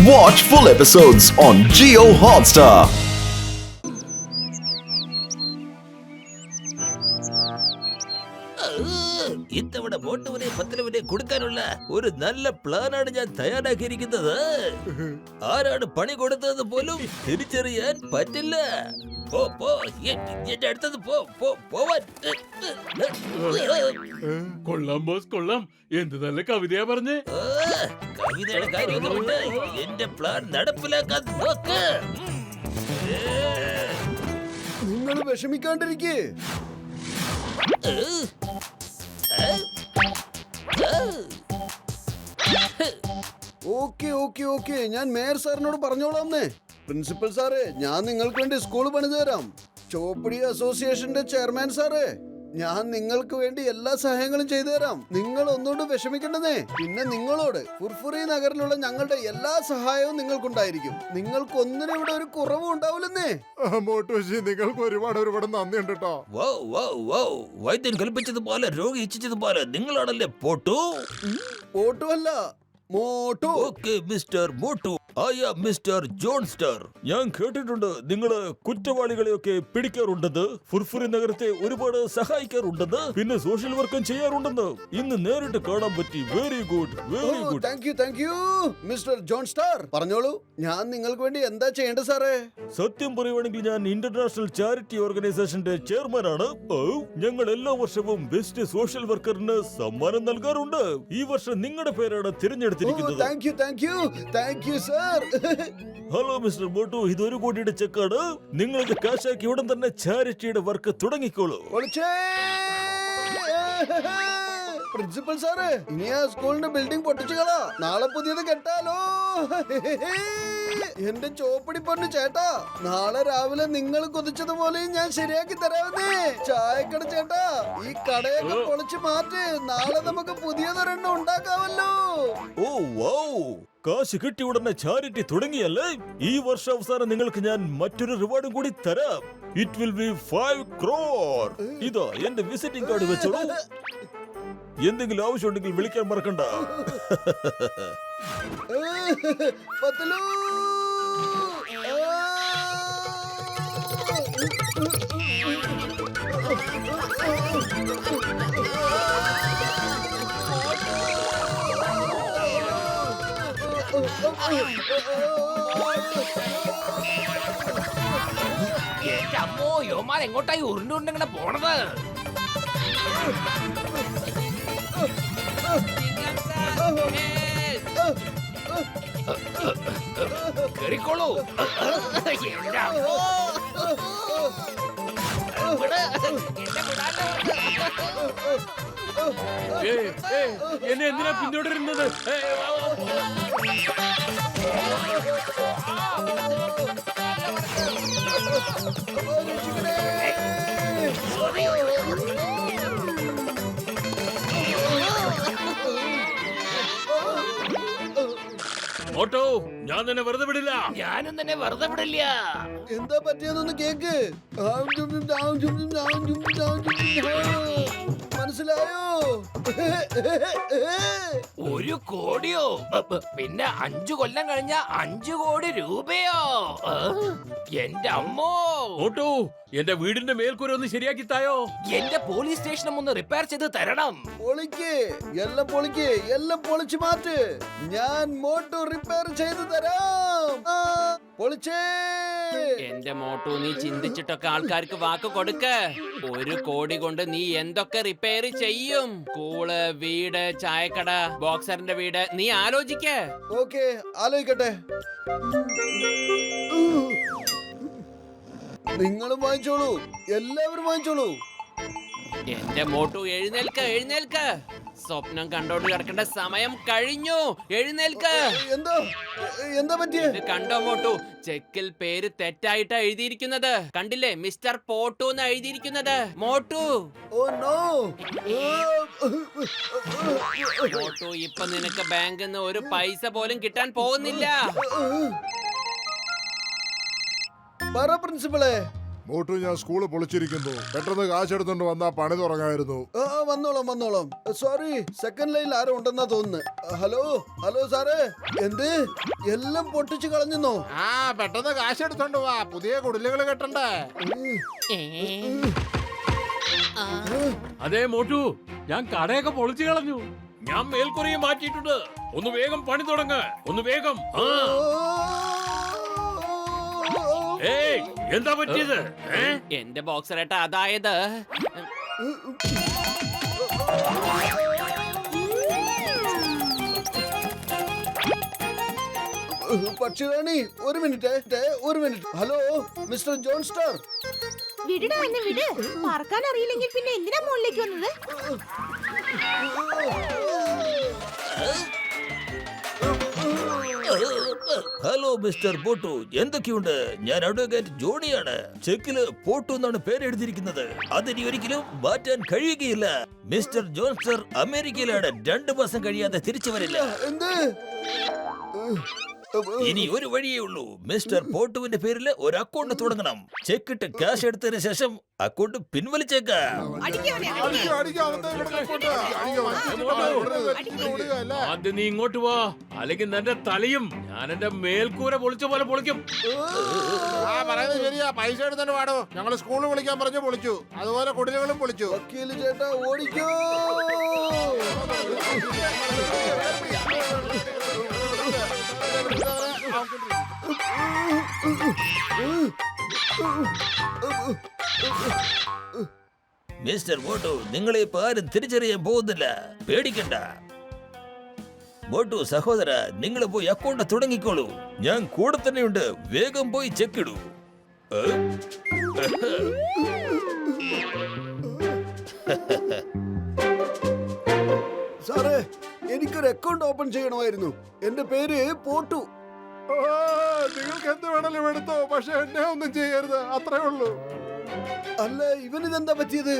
Watch full episodes on Jio Hotstar. ഇത്തവണ മോട്ടുവിനെ പത്തനവിനെ കൊടുക്കാനുള്ള ഒരു നല്ല പ്ലാനാണ് ഞാൻ തയ്യാറാക്കിയിരിക്കുന്നത്. ആരാണ് പണി കൊടുത്തത് പോലും തിരിച്ചറിയാൻ പറ്റില്ല. പോ പോ എന്റെ അടുത്തത് പോവാൻ. കൊള്ളാം ബോസ് കൊള്ളാം. എന്ത് നല്ല കവിതയാ പറഞ്ഞേ. കവിതയുടെ കാര്യമൊന്നുമില്ല, എന്റെ പ്ലാൻ നടപ്പിലാക്കാൻ നോക്ക്. നിങ്ങൾ വിഷമിക്കാണ്ടിരിക്കേ. ഓക്കെ ഓക്കെ ഓക്കെ, ഞാൻ മേയർ സാറിനോട് പറഞ്ഞോളാംന്നേ. പ്രിൻസിപ്പൽ സാറേ, ഞാൻ നിങ്ങൾക്ക് വേണ്ടി സ്കൂൾ പണിതു തരാം. ചോപ്പടി അസോസിയേഷന്റെ ചെയർമാൻ സാറേ, ഞാൻ നിങ്ങൾക്ക് വേണ്ടി എല്ലാ സഹായങ്ങളും ചെയ്തു തരാം. നിങ്ങൾ ഒന്നുകൊണ്ട് വിഷമിക്കണ്ടെന്നേ. പിന്നെ നിങ്ങളോട് ഫുർഫുറി നഗറിലുള്ള ഞങ്ങളുടെ എല്ലാ സഹായവും നിങ്ങൾക്കുണ്ടായിരിക്കും. നിങ്ങൾക്ക് ഒന്നിനും ഇവിടെ ഒരു കുറവും ഉണ്ടാവില്ലെന്നേ. മോട്ടുവശി, നിങ്ങൾക്ക് ഒരുപാട് നന്ദിയുണ്ട് കേട്ടോ. വൈദ്യൻ കൽപ്പിച്ചതുപോലെ രോഗി ഇച്ഛിച്ചതുപോലെ നിങ്ങളാണല്ലേ പോട്ടു? പോട്ടുമല്ല, Motu. Okay mister Motu, I am mister Johnster. ഞാൻ കേട്ടിട്ടുണ്ട് നിങ്ങള് കുറ്റവാളികളെയൊക്കെ പിടിക്കാറുണ്ടെന്ന്, ഫുർഫുറി നഗരത്തെ ഒരുപാട് സഹായിക്കാറുണ്ടെന്ന്, പിന്നെ സോഷ്യൽ വർക്കും ചെയ്യാറുണ്ടെന്ന് ഇന്ന് നേരിട്ട് കാണാൻ പറ്റി. Very good, very good. Thank you mister John star. പറഞ്ഞോളൂ, ഞാൻ നിങ്ങൾക്ക് വേണ്ടി എന്താ ചെയ്യേണ്ടത് സാറേ? സത്യം പറയുവാണെങ്കിൽ ഞാൻ ഇന്റർനാഷണൽ ചാരിറ്റി ഓർഗനൈസേഷന്റെ ചെയർമാനാണ്. ഞങ്ങൾ എല്ലാ വർഷവും ബെസ്റ്റ് സോഷ്യൽ വർക്കറിന് സമ്മാനം നൽകാറുണ്ട്. ഈ വർഷം നിങ്ങളുടെ പേരാണ് തിരഞ്ഞെടുത്തിരിക്കുന്നത്. Thank you sir. Hello mister Motu, ഇത് 1 കോടിയുടെ ചെക്കാണ്. നിങ്ങൾക്ക് കാശാക്കി ഉടൻ തന്നെ ചാരിറ്റിയുടെ വർക്ക് തുടങ്ങിക്കോളൂ. പ്രിൻസിപ്പൽ സാറ്, ഇനി ആ സ്കൂളിന്റെ ബിൽഡിംഗ് പൊട്ടിച്ചു കളാ. നാളെ പുതിയത് കെട്ടാലോ. എന്റെ ചോപ്പടി പൊന്നു ചേട്ടാ, നാളെ രാവിലെ നിങ്ങൾ കൊതിച്ചതുപോലെ ഞാൻ ശരിയാക്കി തരാമെന്നേ. ചായക്കട ചേട്ടാ, ഈ കടയൊക്കെ പൊളിച്ചു മാറ്റ്. നാളെ നമുക്ക് പുതിയതൊരെണ്ണം ഉണ്ടാക്കാമല്ലോ. ഓ വൗ, കാശ് കിട്ടി ഉടനെ ചാരിറ്റി തുടങ്ങിയല്ലേ? ഈ വർഷം അവസാനം നിങ്ങൾക്ക് ഞാൻ മറ്റൊരു റിവാർഡും കൂടി തരാം. It will be 5 crore. ഇതാ എന്റെ വിസിറ്റിംഗ് കാർഡ് വെച്ചോളൂ. എന്തെങ്കിലും ആവശ്യമുണ്ടെങ്കിൽ വിളിക്കാൻ മറക്കണ്ട. പത്തലു. എന്റെ അമ്മോ, യോമാർ എങ്ങോട്ടായി ഉരുണ്ടുകൊണ്ടിങ്ങനെ പോണത്? കേറിക്കോളൂ. എന്റെ അമ്മോ, എന്നെ എന്തിനാ പിന്തുടരുന്നത്? മോട്ടോ, ഞാൻ തന്നെ വെറുതെ വിടില്ല. ഞാനും തന്നെ വെറുതെ വിടില്ല. എന്താ പറ്റിയതൊന്ന് കേക്ക്. മനസ്സിലായോ? 1 കോടിയോ? പിന്നെ 5 കൊല്ലം കഴിഞ്ഞ 5 കോടി രൂപയോ? എന്റെ അമ്മോ. മോട്ടോ, എന്റെ വീടിന്റെ മേൽക്കൂര ഒന്ന് ശരിയാക്കി തായോ. എന്റെ പോലീസ് സ്റ്റേഷനും ഒന്ന് റിപ്പയർ ചെയ്ത് തരണം. പൊളിക്ക്, എല്ലാം പൊളിച്ചു മാറ്റ്. ഞാൻ മോട്ടു റിപ്പയർ ചെയ്തു തരാം. പൊളിച്ചേ. എന്റെ മോട്ടു, നീ ചിന്തിച്ചിട്ടൊക്കെ ആൾക്കാർക്ക് വാക്ക് കൊടുക്ക്. 1 കോടി കൊണ്ട് നീ എന്തൊക്കെ റിപ്പയർ ചെയ്യും? സ്കൂള്, വീട്, ചായക്കട, ബോക്സറിന്റെ വീട്, നീ ആലോചിക്കേ. ഓക്കെ, ആലോചിക്കട്ടെ. നിങ്ങളും വാങ്ങിച്ചോളൂ, എല്ലാവരും വാങ്ങിച്ചോളൂ. എന്റെ മോട്ടു, എഴുന്നേൽക്ക്. സ്വപ്നം കണ്ടോണ്ട് കിടക്കേണ്ട സമയം കഴിഞ്ഞു. എഴുന്നേൽക്ക്. എന്താ പറ്റിയേ? ഇത് കണ്ടോ മോട്ടു, ചെക്കിൽ പേര് തെറ്റായിട്ടാ എഴുതിയിരിക്കുന്നത്. കണ്ടില്ലേ, മിസ്റ്റർ പോട്ടു എന്ന് എഴുതിയിരിക്കുന്നത്. Motu, oh no. മോട്ടു, ഇപ്പൊ നിനക്ക് ബാങ്കിൽ നിന്ന് 1 പൈസ പോലും കിട്ടാൻ പോകുന്നില്ല. പറ പ്രിൻസിപ്പളെ, മോട്ടു ഞാൻ സ്കൂള് പൊളിച്ചിരിക്കുന്നു. പെട്ടെന്ന് കാശെടുത്തോണ്ട് വന്നാ പണി തുടങ്ങായിരുന്നു. വന്നോളാം. സോറി, സെക്കൻഡ് ലൈനിൽ ആരോ ഉണ്ടെന്നാ തോന്നുന്നു. ഹലോ സാറേ, എന്ത് എല്ലാം പൊട്ടിച്ചു കളഞ്ഞോ? ആ പെട്ടെന്ന് കാശെടുത്തോണ്ട് വാ, പുതിയ കുടിലുകൾ കെട്ടണ്ടേ. അതെ മോട്ടു, ഞാൻ കടയൊക്കെ പൊളിച്ചു കളഞ്ഞു. ഞാൻ മേൽക്കുറയും മാറ്റിയിട്ടുണ്ട്. ഒന്ന് വേഗം പണി തുടങ്ങ, ഒന്ന് വേഗം. ഏയ്, എന്താ പറ്റിയത്? എന്റെ ബോക്സറേട്ട, അതായത് പക്ഷിറാണി, ഒരു minute. Hello mister John star. വിടടാ, എന്നെ വിട്. പറക്കാൻ അറിയില്ലെങ്കിൽ പിന്നെ എന്തിനാ മുകളിലേക്ക് വന്നത്? ഹലോ മിസ്റ്റർ പോട്ടു, എന്തൊക്കെയുണ്ട്? ഞാൻ അഡ്വക്കേറ്റ് ജോണിയാണ്. ചെക്കില് പോട്ടു എന്നാണ് പേര് എഴുതിയിരിക്കുന്നത്. അതിനി ഒരിക്കലും മാറ്റാൻ കഴിയുകയില്ല. മിസ്റ്റർ ജോൺസ്റ്റർ അമേരിക്കയിലാണ്. 2 മാസം കഴിയാതെ തിരിച്ചു വരില്ല. എന്ത്? ഇനി ഒരു വഴിയേ ഉള്ളൂ. മിസ്റ്റർ പോട്ടുവിന്റെ പേരിൽ ഒരു അക്കൗണ്ട് തുടങ്ങണം. ചെക്കിട്ട് ക്യാഷ് എടുത്തതിന് ശേഷം അക്കൗണ്ട് പിൻവലിച്ചേക്കാം. ആദ്യം നീ ഇങ്ങോട്ട് വാ, അല്ലെങ്കിൽ നിന്റെ തലയും ഞാൻ എന്റെ മേൽക്കൂര പൊളിച്ച പോലെ പൊളിക്കും. പറയുന്നത് ശരിയാ, പൈസ എടുത്തോണ്ട് പാടോ. ഞങ്ങള് സ്കൂള് പൊളിക്കാൻ പറഞ്ഞു പൊളിച്ചു, അതുപോലെ കുടിലുകളും പൊളിച്ചു. വക്കീല് ചേട്ടാ, ഓടിക്കോ. മിസ്റ്റർ മോട്ടു, നിങ്ങളെ ഇപ്പൊ ആരും തിരിച്ചറിയാൻ പോകുന്നില്ല. പേടിക്കണ്ട. മോട്ടു സഹോദര, നിങ്ങൾ പോയി അക്കൗണ്ട് തുടങ്ങിക്കോളൂ. ഞാൻ കൂടെ തന്നെയുണ്ട്. വേഗം പോയി ചെക്കിടൂ. സാറേ, എനിക്കൊരു അക്കൗണ്ട് ഓപ്പൺ ചെയ്യണമായിരുന്നു. എന്റെ പേര് പോട്ടു. നിങ്ങൾക്ക് എന്ത് വേണേലും എടുത്തോ, പക്ഷെ എന്നെ ഒന്നും ചെയ്യരുത്, അത്രേ ഉള്ളൂ. അല്ല, ഇവനിതെന്താ പറ്റിയത്?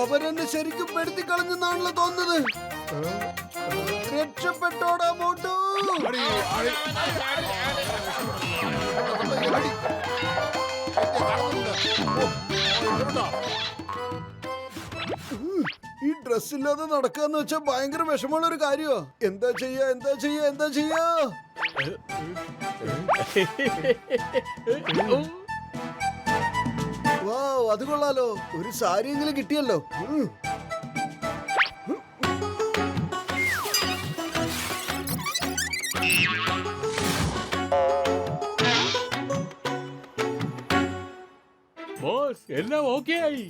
അവരെന്നെ ശരിക്കും പെടുത്തി കളഞ്ഞെന്നാണല്ലോ തോന്നുന്നത്. രക്ഷപ്പെട്ടോടാ മോട്ടു. ഈ ഡ്രസ് ഇല്ലാതെ നടക്കാന്ന് വെച്ചാ ഭയങ്കര വിഷമമുള്ള ഒരു കാര്യമാ. എന്താ ചെയ്യാ? വാവ്, അത് കൊള്ളാലോ. ഒരു സാരി എങ്കിലും കിട്ടിയല്ലോ. ബോസ്, എല്ലാം ഓക്കെ ആയി.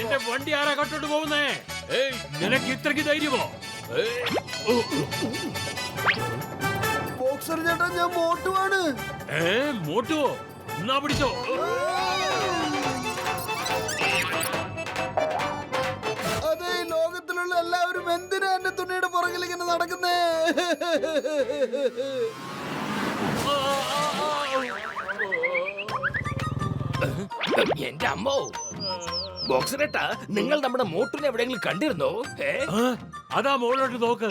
എന്റെ വണ്ടി ആരാ കട്ടോട്ട് പോകുന്നേ? നിനക്ക് ഇത്രക്ക് ധൈര്യമോ? ബോക്സർ ചേട്ടാ, ഞാൻ മോട്ടുവാണ്. മോട്ടുവോ? എന്നാ പിടിച്ചോ. അതെ, ലോകത്തിലുള്ള എല്ലാവരും എന്തിനാ എന്റെ തുണിയുടെ പുറകിൽ ഇങ്ങനെ നടക്കുന്നേ? എന്റെ അമ്മോ, ബോക്സറേട്ടാ, നിങ്ങൾ നമ്മുടെ മോട്ടിനെ എവിടെയെങ്കിലും കണ്ടിരുന്നോ? അതാ മോളോട്ട് നോക്ക്.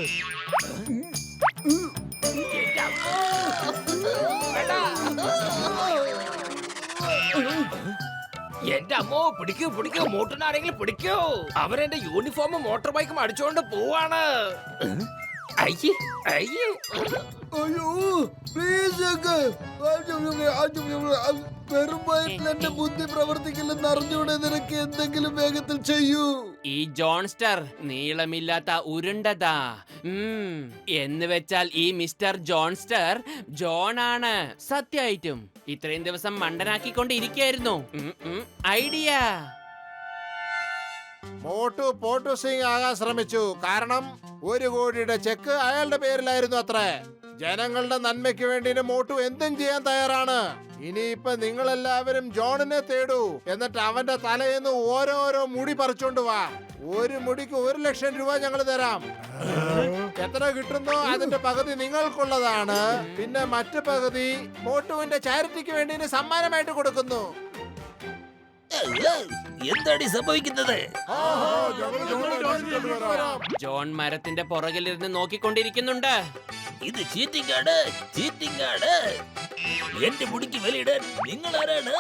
എന്റെ അമ്മോ, പിടിക്കൂ, മോട്ടിനാരെങ്കിലും പിടിക്കൂ. അവരെന്റെ യൂണിഫോമും മോട്ടോർ ബൈക്കും അടിച്ചോണ്ട് പോവാണ്. അയ്യേ. അയ്യോ, പ്ലീസ്. വെറും വയറ്റിൽ എന്റെ ബുദ്ധി പ്രവർത്തിക്കില്ലെന്ന് അറിഞ്ഞൂടെ നിനക്ക്? എന്തെങ്കിലും വേഗത്തിൽ ചെയ്യൂ. ഈ ജോൺസ്റ്റർ നീളമില്ലാത്ത ഉരുണ്ടതാ. എന്ന് വെച്ചാൽ ഈ മിസ്റ്റർ ജോൺസ്റ്റർ ജോണാണ്. സത്യമായിട്ടും ഇത്രയും ദിവസം മണ്ടനാക്കിക്കൊണ്ടിരിക്കായിരുന്നു. ഐഡിയ. പോട്ടു സിംഗ് ആകാൻ ശ്രമിച്ചു. കാരണം 1 കോടിയുടെ ചെക്ക് അയാളുടെ പേരിലായിരുന്നു അത്രേ. ജനങ്ങളുടെ നന്മയ്ക്ക് വേണ്ടി മോട്ടു എന്തും ചെയ്യാൻ തയ്യാറാണ്. ഇനിയിപ്പൊ നിങ്ങൾ എല്ലാവരും ജോണിനെ തേടൂ. എന്നിട്ട് അവന്റെ തലയിന്ന് ഓരോരോ മുടി പറിച്ചോണ്ട് വാ. ഒരു മുടിക്ക് 1,00,000 രൂപ ഞങ്ങൾ തരാം. എത്ര കിട്ടുന്നോ അതിന്റെ പകുതി നിങ്ങൾക്കുള്ളതാണ്. പിന്നെ മറ്റു പകുതി മോട്ടുവിന്റെ ചാരിറ്റിക്ക് വേണ്ടി ഇനി സമ്മാനമായിട്ട് കൊടുക്കുന്നു. എന്താണ് സംഭവിക്കുന്നത്? ജോൺ മരത്തിന്റെ പുറകിലിരുന്ന് നോക്കിക്കൊണ്ടിരിക്കുന്നുണ്ട്. ഇത് ചീറ്റിംഗ് ആണ്, ചീറ്റിംഗ് ആണ്. എന്റെ മുടിക്ക് വിലയിടാൻ നിങ്ങൾ ആരാണ്?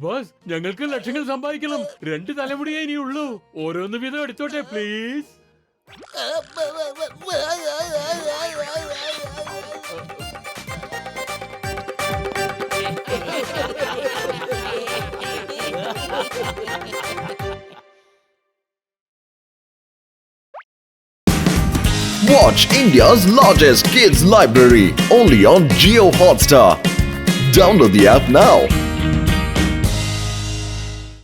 ബോസ് ഞങ്ങൾക്ക് ലക്ഷങ്ങൾ സമ്പാദിക്കണം. 2 തലമുടിയേ ഇനിയുള്ളൂ. ഓരോന്ന് വീതം എടുത്തോട്ടെ please. Watch India's largest kids library only on Jio Hotstar. Download the app now.